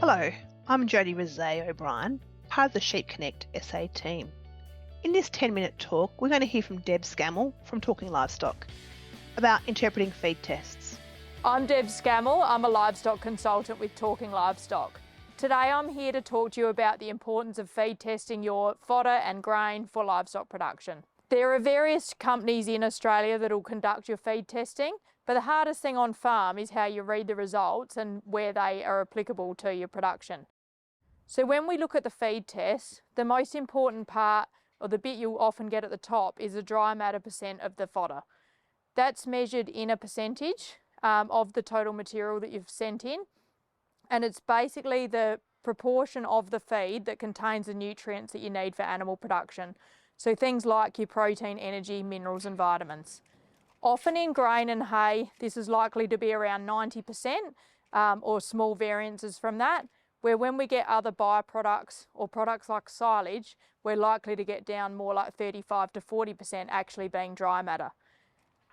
Hello, I'm Jodie Rosé O'Brien, part of the SheepConnect SA team. In this 10-minute talk, we're going to hear from Deb Scammell from Talking Livestock about interpreting feed tests. I'm Deb Scammell. I'm a livestock consultant with Talking Livestock. Today I'm here to talk to you about the importance of feed testing your fodder and grain for livestock production. There are various companies in Australia that will conduct your feed testing, but the hardest thing on farm is how you read the results and where they are applicable to your production. So when we look at the feed test, the most important part, or the bit you'll often get at the top, is the dry matter percent of the fodder. That's measured in a percentage of the total material that you've sent in, and it's basically the proportion of the feed that contains the nutrients that you need for animal production. So things like your protein, energy, minerals and vitamins. Often in grain and hay, this is likely to be around 90% or small variances from that, where when we get other byproducts or products like silage, we're likely to get down more like 35 to 40% actually being dry matter.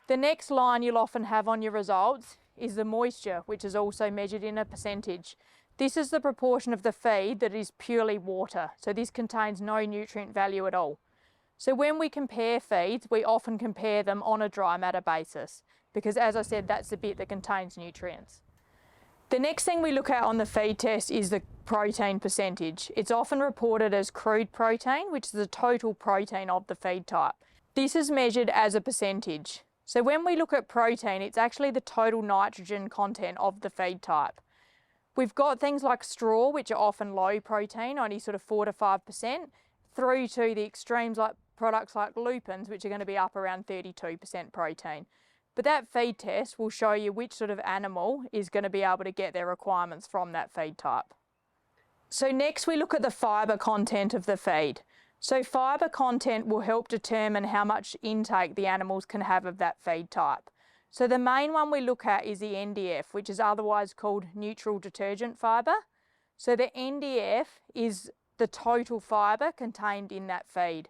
The next line you'll often have on your results is the moisture, which is also measured in a percentage. This is the proportion of the feed that is purely water, so this contains no nutrient value at all. So when we compare feeds, we often compare them on a dry matter basis, because as I said, that's the bit that contains nutrients. The next thing we look at on the feed test is the protein percentage. It's often reported as crude protein, which is the total protein of the feed type. This is measured as a percentage. So when we look at protein, it's actually the total nitrogen content of the feed type. We've got things like straw, which are often low protein, only sort of 4 to 5%, through to the extremes like products like lupins, which are going to be up around 32% protein. But that feed test will show you which sort of animal is going to be able to get their requirements from that feed type. So next we look at the fibre content of the feed. So fibre content will help determine how much intake the animals can have of that feed type. So the main one we look at is the NDF, which is otherwise called neutral detergent fibre. So the NDF is the total fibre contained in that feed.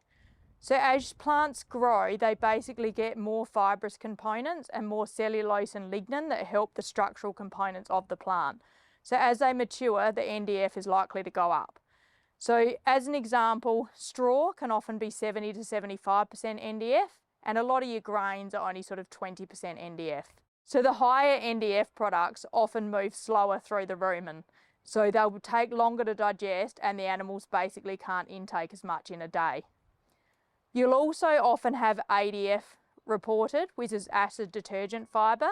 So as plants grow, they basically get more fibrous components and more cellulose and lignin that help the structural components of the plant. So as they mature, the NDF is likely to go up. So as an example, straw can often be 70 to 75% NDF, and a lot of your grains are only sort of 20% NDF. So the higher NDF products often move slower through the rumen. So they'll take longer to digest and the animals basically can't intake as much in a day. You'll also often have ADF reported, which is acid detergent fibre.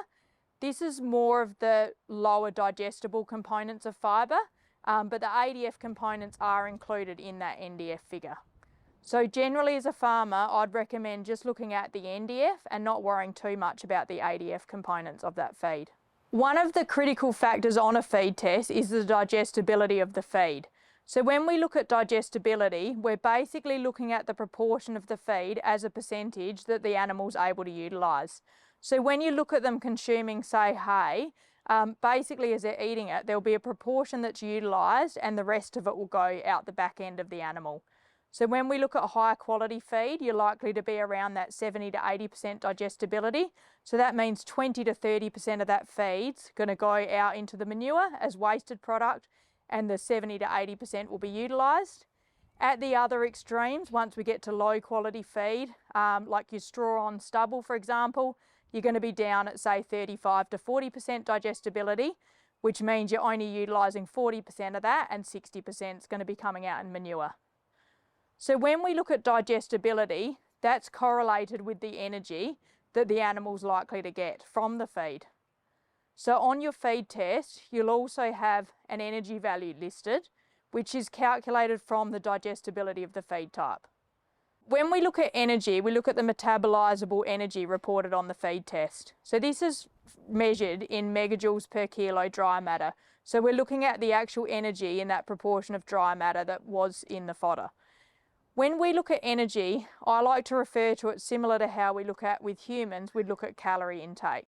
This is more of the lower digestible components of fibre, but the ADF components are included in that NDF figure. So generally as a farmer, I'd recommend just looking at the NDF and not worrying too much about the ADF components of that feed. One of the critical factors on a feed test is the digestibility of the feed. So when we look at digestibility, we're basically looking at the proportion of the feed as a percentage that the animal's able to utilise. So when you look at them consuming, say, hay, basically as they're eating it, there'll be a proportion that's utilised and the rest of it will go out the back end of the animal. So when we look at higher quality feed, you're likely to be around that 70 to 80% digestibility. So that means 20 to 30% of that feed's going to go out into the manure as wasted product, and the 70 to 80% will be utilised. At the other extremes, once we get to low quality feed, like your straw on stubble, for example, you're going to be down at say 35 to 40% digestibility, which means you're only utilising 40% of that and 60% is going to be coming out in manure. So when we look at digestibility, that's correlated with the energy that the animal's likely to get from the feed. So on your feed test, you'll also have an energy value listed, which is calculated from the digestibility of the feed type. When we look at energy, we look at the metabolisable energy reported on the feed test. So this is measured in megajoules per kilo dry matter. So we're looking at the actual energy in that proportion of dry matter that was in the fodder. When we look at energy, I like to refer to it similar to how we look at with humans, we'd look at calorie intake.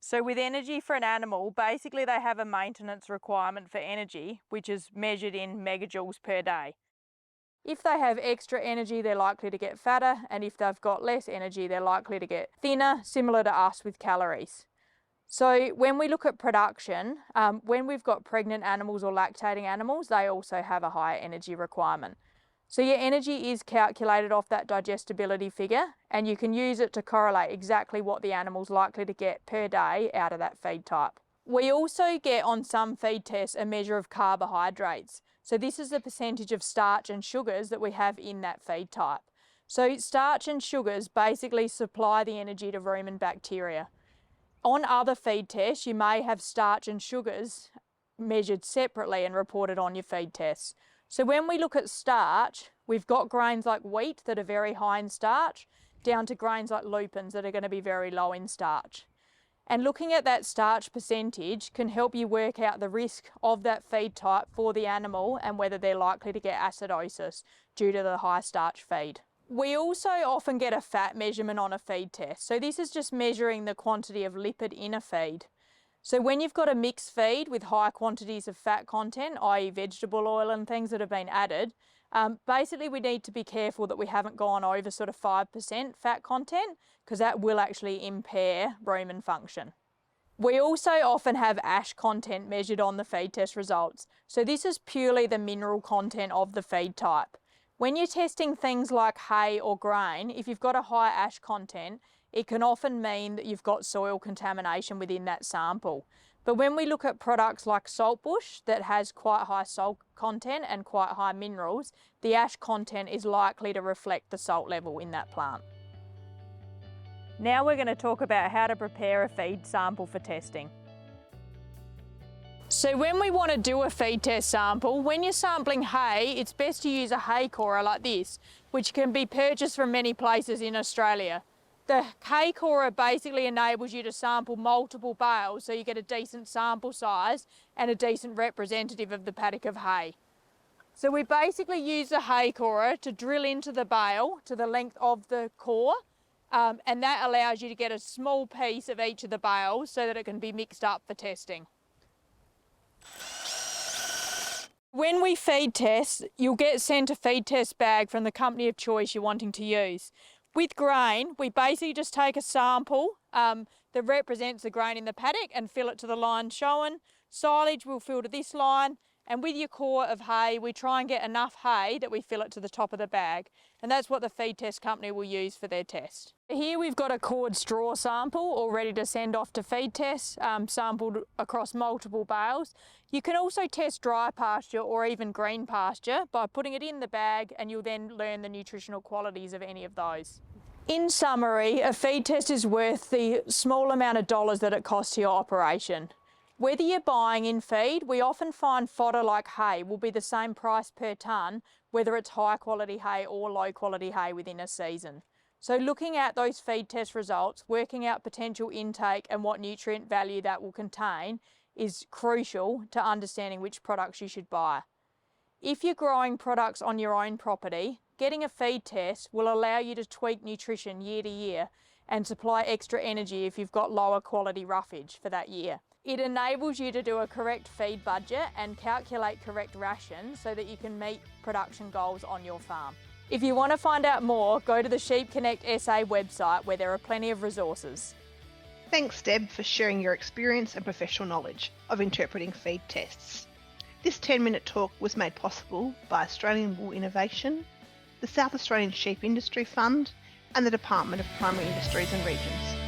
So with energy for an animal, basically they have a maintenance requirement for energy, which is measured in megajoules per day. If they have extra energy, they're likely to get fatter, and if they've got less energy, they're likely to get thinner, similar to us with calories. So when we look at production, when we've got pregnant animals or lactating animals, they also have a higher energy requirement. So your energy is calculated off that digestibility figure, and you can use it to correlate exactly what the animal's likely to get per day out of that feed type. We also get on some feed tests a measure of carbohydrates. So this is the percentage of starch and sugars that we have in that feed type. So starch and sugars basically supply the energy to rumen bacteria. On other feed tests, you may have starch and sugars measured separately and reported on your feed tests. So when we look at starch, we've got grains like wheat that are very high in starch, down to grains like lupins that are going to be very low in starch. And looking at that starch percentage can help you work out the risk of that feed type for the animal and whether they're likely to get acidosis due to the high starch feed. We also often get a fat measurement on a feed test. So this is just measuring the quantity of lipid in a feed. So when you've got a mixed feed with high quantities of fat content, i.e. vegetable oil and things that have been added, basically we need to be careful that we haven't gone over sort of 5% fat content, because that will actually impair rumen function. We also often have ash content measured on the feed test results. So this is purely the mineral content of the feed type. When you're testing things like hay or grain, if you've got a high ash content, it can often mean that you've got soil contamination within that sample. But when we look at products like saltbush that has quite high salt content and quite high minerals, the ash content is likely to reflect the salt level in that plant. Now we're going to talk about how to prepare a feed sample for testing. So when we want to do a feed test sample, when you're sampling hay, it's best to use a hay corer like this, which can be purchased from many places in Australia. The hay corer basically enables you to sample multiple bales, so you get a decent sample size and a decent representative of the paddock of hay. So we basically use the hay corer to drill into the bale to the length of the core, and that allows you to get a small piece of each of the bales so that it can be mixed up for testing. When we feed test, you'll get sent a feed test bag from the company of choice you're wanting to use. With grain, we basically just take a sample that represents the grain in the paddock and fill it to the line shown. Silage will fill to this line, and with your core of hay, we try and get enough hay that we fill it to the top of the bag. And that's what the feed test company will use for their test. Here we've got a cored straw sample all ready to send off to feed test, sampled across multiple bales. You can also test dry pasture or even green pasture by putting it in the bag, and you'll then learn the nutritional qualities of any of those. In summary, a feed test is worth the small amount of dollars that it costs to your operation. Whether you're buying in feed, we often find fodder like hay will be the same price per tonne, whether it's high quality hay or low quality hay within a season. So looking at those feed test results, working out potential intake and what nutrient value that will contain is crucial to understanding which products you should buy. If you're growing products on your own property, getting a feed test will allow you to tweak nutrition year to year and supply extra energy if you've got lower quality roughage for that year. It enables you to do a correct feed budget and calculate correct rations so that you can meet production goals on your farm. If you want to find out more, go to the SheepConnect SA website where there are plenty of resources. Thanks, Deb, for sharing your experience and professional knowledge of interpreting feed tests. This 10-minute talk was made possible by Australian Wool Innovation, the South Australian Sheep Industry Fund, and the Department of Primary Industries and Regions.